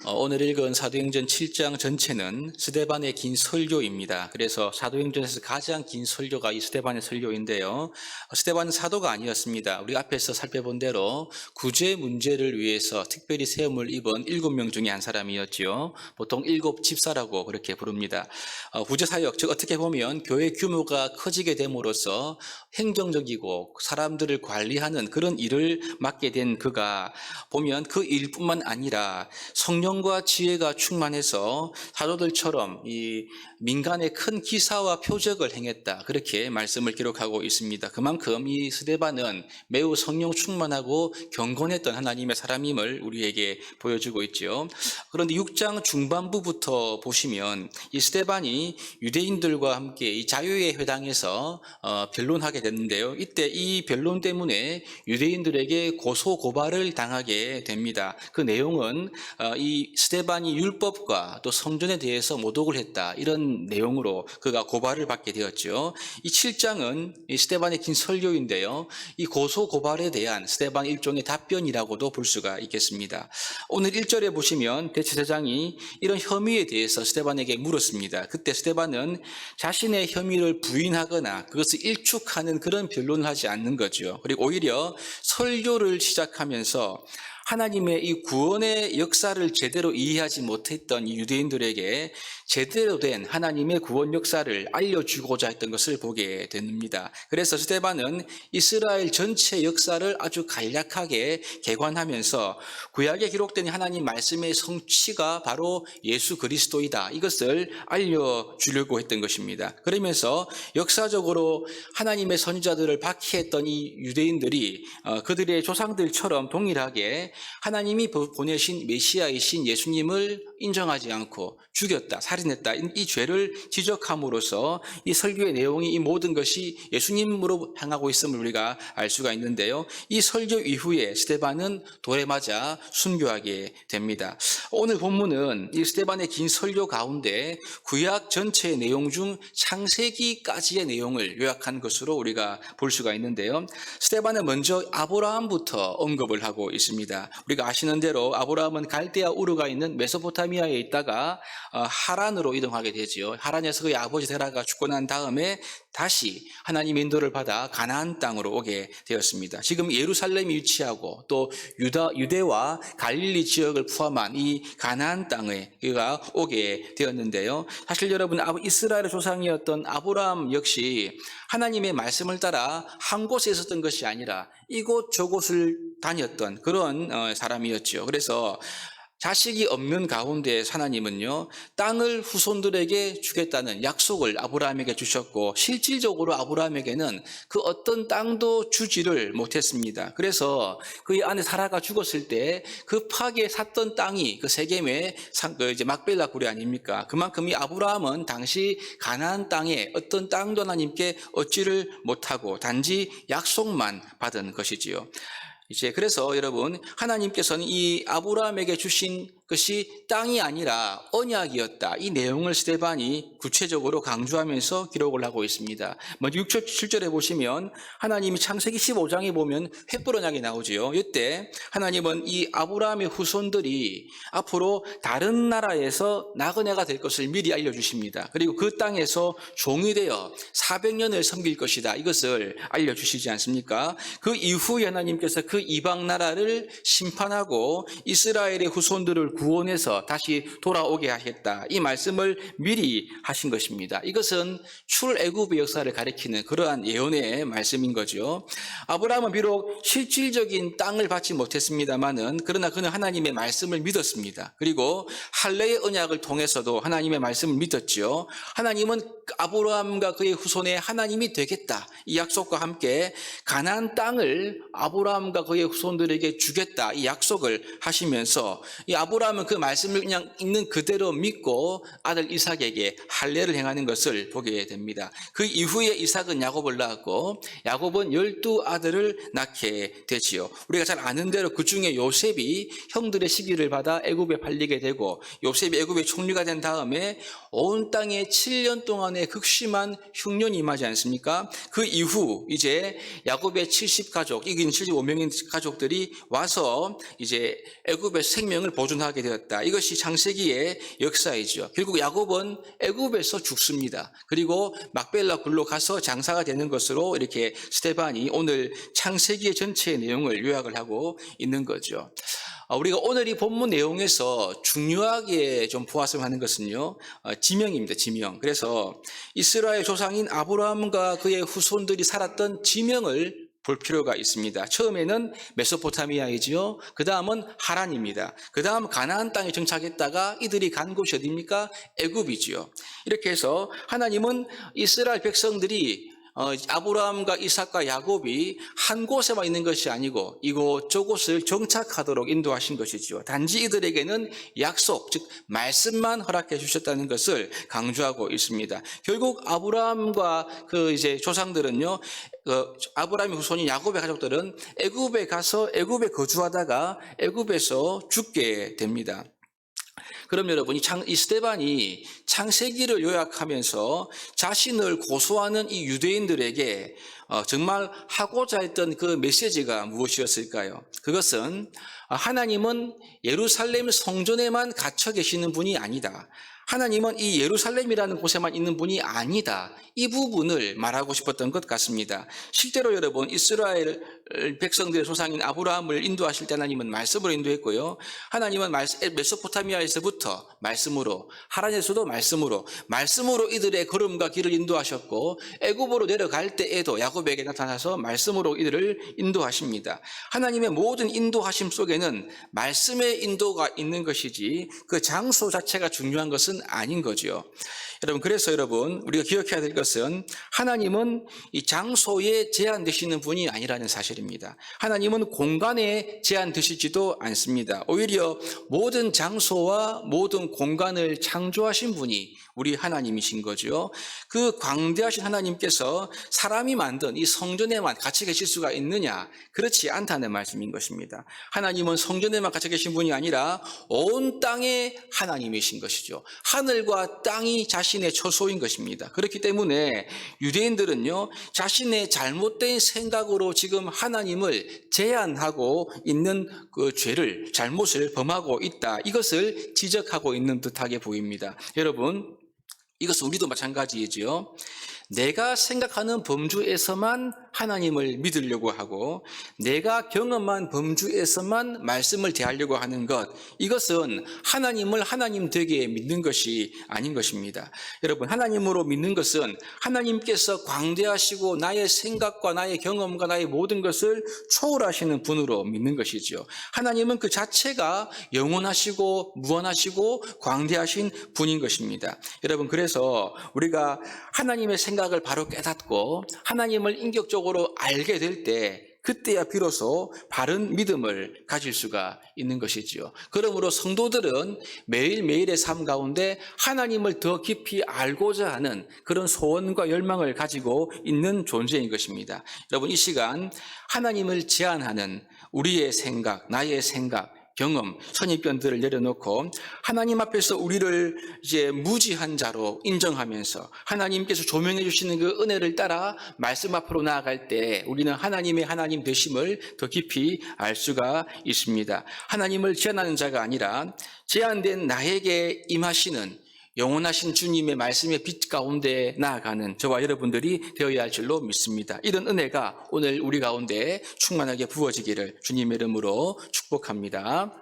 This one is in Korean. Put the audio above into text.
오늘 읽은 사도행전 7장 전체는 스데반의 긴 설교입니다. 그래서 사도행전에서 가장 긴 설교가 이 스데반의 설교인데요. 스데반은 사도가 아니었습니다. 우리 앞에서 살펴본 대로 구제 문제를 위해서 특별히 세움을 입은 7명 중에 한 사람이었지요. 보통 7집사라고 그렇게 부릅니다. 구제사역, 즉 어떻게 보면 교회 규모가 커지게 됨으로써 행정적이고 사람들을 관리하는 그런 일을 맡게 된 그가 보면 그 일뿐만 아니라 성령과 지혜가 충만해서 사도들처럼 이 민간의 큰 기사와 표적을 행했다. 그렇게 말씀을 기록하고 있습니다. 그만큼 이 스데반은 매우 성령 충만하고 경건했던 하나님의 사람임을 우리에게 보여주고 있죠. 그런데 6장 중반부부터 보시면 이 스데반이 유대인들과 함께 이 자유의 회당에서 변론하게 됐는데요. 이때 이 변론 때문에 유대인들에게 고소 고발을 당하게 됩니다. 그 내용은 이 스데반이 율법과 또 성전에 대해서 모독을 했다, 이런 내용으로 그가 고발을 받게 되었죠. 이 7장은 이 스데반의 긴 설교인데요. 이 고소 고발에 대한 스데반 일종의 답변이라고도 볼 수가 있겠습니다. 오늘 1절에 보시면 대제사장이 이런 혐의에 대해서 스데반에게 물었습니다. 그때 스데반은 자신의 혐의를 부인하거나 그것을 일축하는 그런 변론을 하지 않는 거죠. 그리고 오히려 설교를 시작하면서 하나님의 이 구원의 역사를 제대로 이해하지 못했던 이 유대인들에게 제대로 된 하나님의 구원 역사를 알려주고자 했던 것을 보게 됩니다. 그래서 스데반은 이스라엘 전체 역사를 아주 간략하게 개관하면서 구약에 기록된 하나님 말씀의 성취가 바로 예수 그리스도이다, 이것을 알려주려고 했던 것입니다. 그러면서 역사적으로 하나님의 선지자들을 박해했던 이 유대인들이 그들의 조상들처럼 동일하게 하나님이 보내신 메시아이신 예수님을 인정하지 않고 죽였다, 살인했다, 이 죄를 지적함으로써 이 설교의 내용이 이 모든 것이 예수님으로 향하고 있음을 우리가 알 수가 있는데요. 이 설교 이후에 스데반은 돌에 맞아 순교하게 됩니다. 오늘 본문은 이 스데반의 긴 설교 가운데 구약 전체의 내용 중 창세기까지의 내용을 요약한 것으로 우리가 볼 수가 있는데요. 스데반은 먼저 아브라함부터 언급을 하고 있습니다. 우리가 아시는 대로 아브라함은 갈대아 우르가 있는 메소포타미아에 있다가 하란으로 이동하게 되지요. 하란에서 그의 아버지 데라가 죽고 난 다음에 다시 하나님의 인도를 받아 가나안 땅으로 오게 되었습니다. 지금 예루살렘이 위치하고 또 유대와 갈릴리 지역을 포함한 이 가나안 땅에 그가 오게 되었는데요. 사실 여러분, 이스라엘의 조상이었던 아브라함 역시 하나님의 말씀을 따라 한 곳에 있었던 것이 아니라 이곳 저곳을 다녔던 그런 사람이었죠. 그래서 자식이 없는 가운데 하나님은요, 땅을 후손들에게 주겠다는 약속을 아브라함에게 주셨고, 실질적으로 아브라함에게는 그 어떤 땅도 주지를 못했습니다. 그래서 그의 아내 사라가 죽었을 때 급하게 샀던 땅이 그 세겜의 이제 막벨라 굴이 아닙니까? 그만큼 이 아브라함은 당시 가나안 땅에 어떤 땅도 하나님께 얻지를 못하고 단지 약속만 받은 것이지요. 그래서 여러분, 하나님께서는 이 아브라함에게 주신 것이 땅이 아니라 언약이었다, 이 내용을 스데반이 구체적으로 강조하면서 기록을 하고 있습니다. 먼저 6절 7절에 보시면 하나님이 창세기 15장에 보면 횃불 언약이 나오지요. 이때 하나님은 이 아브라함의 후손들이 앞으로 다른 나라에서 나그네가 될 것을 미리 알려주십니다. 그리고 그 땅에서 종이 되어 400년을 섬길 것이다, 이것을 알려주시지 않습니까? 그 이후에 하나님께서 그 이방 나라를 심판하고 이스라엘의 후손들을 구원해서 다시 돌아오게 하겠다, 이 말씀을 미리 하신 것입니다. 이것은 출애굽의 역사를 가리키는 그러한 예언의 말씀인 거죠. 아브라함은 비록 실질적인 땅을 받지 못했습니다마는 그러나 그는 하나님의 말씀을 믿었습니다. 그리고 할례의 언약을 통해서도 하나님의 말씀을 믿었죠. 하나님은 아브라함과 그의 후손의 하나님이 되겠다, 이 약속과 함께 가나안 땅을 아브라함과 그의 후손들에게 주겠다, 이 약속을 하시면서 이 아브라함은 그 말씀을 그냥 있는 그대로 믿고 아들 이삭에게 할례를 행하는 것을 보게 됩니다. 그 이후에 이삭은 야곱을 낳았고 야곱은 12아들을 낳게 되지요. 우리가 잘 아는 대로 그 중에 요셉이 형들의 시기를 받아 애굽에 팔리게 되고 요셉이 애굽의 총리가 된 다음에 온 땅에 7년 동안의 극심한 흉년이 임하지 않습니까? 그 이후 이제 야곱의 70가족, 이긴 75명의 가족들이 와서 이제 애굽의 생명을 보존하게 되었다. 이것이 창세기의 역사이죠. 결국 야곱은 애굽에서 죽습니다. 그리고 막벨라 굴로 가서 장사가 되는 것으로 이렇게 스데반이 오늘 창세기의 전체의 내용을 요약을 하고 있는 거죠. 우리가 오늘 이 본문 내용에서 중요하게 좀 보았으면 하는 것은요, 지명입니다. 지명. 그래서 이스라엘 조상인 아브라함과 그의 후손들이 살았던 지명을 볼 필요가 있습니다. 처음에는 메소포타미아이지요. 그 다음은 하란입니다. 그 다음 가나안 땅에 정착했다가 이들이 간 곳이 어디입니까? 애굽이지요. 이렇게 해서 하나님은 이스라엘 백성들이 아브라함과 이삭과 야곱이 한 곳에만 있는 것이 아니고 이곳저곳을 정착하도록 인도하신 것이지요. 단지 이들에게는 약속, 즉 말씀만 허락해 주셨다는 것을 강조하고 있습니다. 결국 아브라함과 그 이제 조상들은요, 아브라함의 후손인 야곱의 가족들은 애굽에 가서 애굽에 거주하다가 애굽에서 죽게 됩니다. 그럼 여러분, 이 스데반이 창세기를 요약하면서 자신을 고소하는 이 유대인들에게 정말 하고자 했던 그 메시지가 무엇이었을까요? 그것은 하나님은 예루살렘 성전에만 갇혀 계시는 분이 아니다. 하나님은 이 예루살렘이라는 곳에만 있는 분이 아니다. 이 부분을 말하고 싶었던 것 같습니다. 실제로 여러분, 이스라엘 백성들의 조상인 아브라함을 인도하실 때 하나님은 말씀으로 인도했고요. 하나님은 메소포타미아에서부터 말씀으로, 하란에서도 말씀으로 이들의 걸음과 길을 인도하셨고 애굽으로 내려갈 때에도 야곱에게 나타나서 말씀으로 이들을 인도하십니다. 하나님의 모든 인도하심 속에는 말씀의 인도가 있는 것이지 그 장소 자체가 중요한 것은 아닌 거죠. 그래서 여러분, 우리가 기억해야 될 것은 하나님은 이 장소에 제한되시는 분이 아니라는 사실입니다. 하나님은 공간에 제한되시지도 않습니다. 오히려 모든 장소와 모든 공간을 창조하신 분이 우리 하나님이신 거죠. 그 광대하신 하나님께서 사람이 만든 이 성전에만 갇혀 계실 수가 있느냐? 그렇지 않다는 말씀인 것입니다. 하나님은 성전에만 갇혀 계신 분이 아니라 온 땅의 하나님이신 것이죠. 하늘과 땅이 자신의 처소인 것입니다. 그렇기 때문에 유대인들은요, 자신의 잘못된 생각으로 지금 하나님을 제한하고 있는 그 죄를, 잘못을 범하고 있다. 이것을 지적하고 있는 듯하게 보입니다. 여러분, 이것은 우리도 마찬가지이지요. 내가 생각하는 범주에서만 하나님을 믿으려고 하고 내가 경험한 범주에서만 말씀을 대하려고 하는 것, 이것은 하나님을 하나님 되게 믿는 것이 아닌 것입니다. 여러분, 하나님으로 믿는 것은 하나님께서 광대하시고 나의 생각과 나의 경험과 나의 모든 것을 초월하시는 분으로 믿는 것이죠. 하나님은 그 자체가 영원하시고 무한하시고 광대하신 분인 것입니다. 여러분, 그래서 우리가 하나님의 생각을 바로 깨닫고 하나님을 인격적으로 알게 될 때 그때야 비로소 바른 믿음을 가질 수가 있는 것이지요. 그러므로 성도들은 매일매일의 삶 가운데 하나님을 더 깊이 알고자 하는 그런 소원과 열망을 가지고 있는 존재인 것입니다. 여러분, 이 시간 하나님을 제한하는 우리의 생각, 나의 생각, 경험, 선입견들을 내려놓고 하나님 앞에서 우리를 이제 무지한 자로 인정하면서 하나님께서 조명해 주시는 그 은혜를 따라 말씀 앞으로 나아갈 때 우리는 하나님의 하나님 되심을 더 깊이 알 수가 있습니다. 하나님을 제한하는 자가 아니라 제한된 나에게 임하시는 영원하신 주님의 말씀의 빛 가운데 나아가는 저와 여러분들이 되어야 할 줄로 믿습니다. 이런 은혜가 오늘 우리 가운데 충만하게 부어지기를 주님의 이름으로 축복합니다.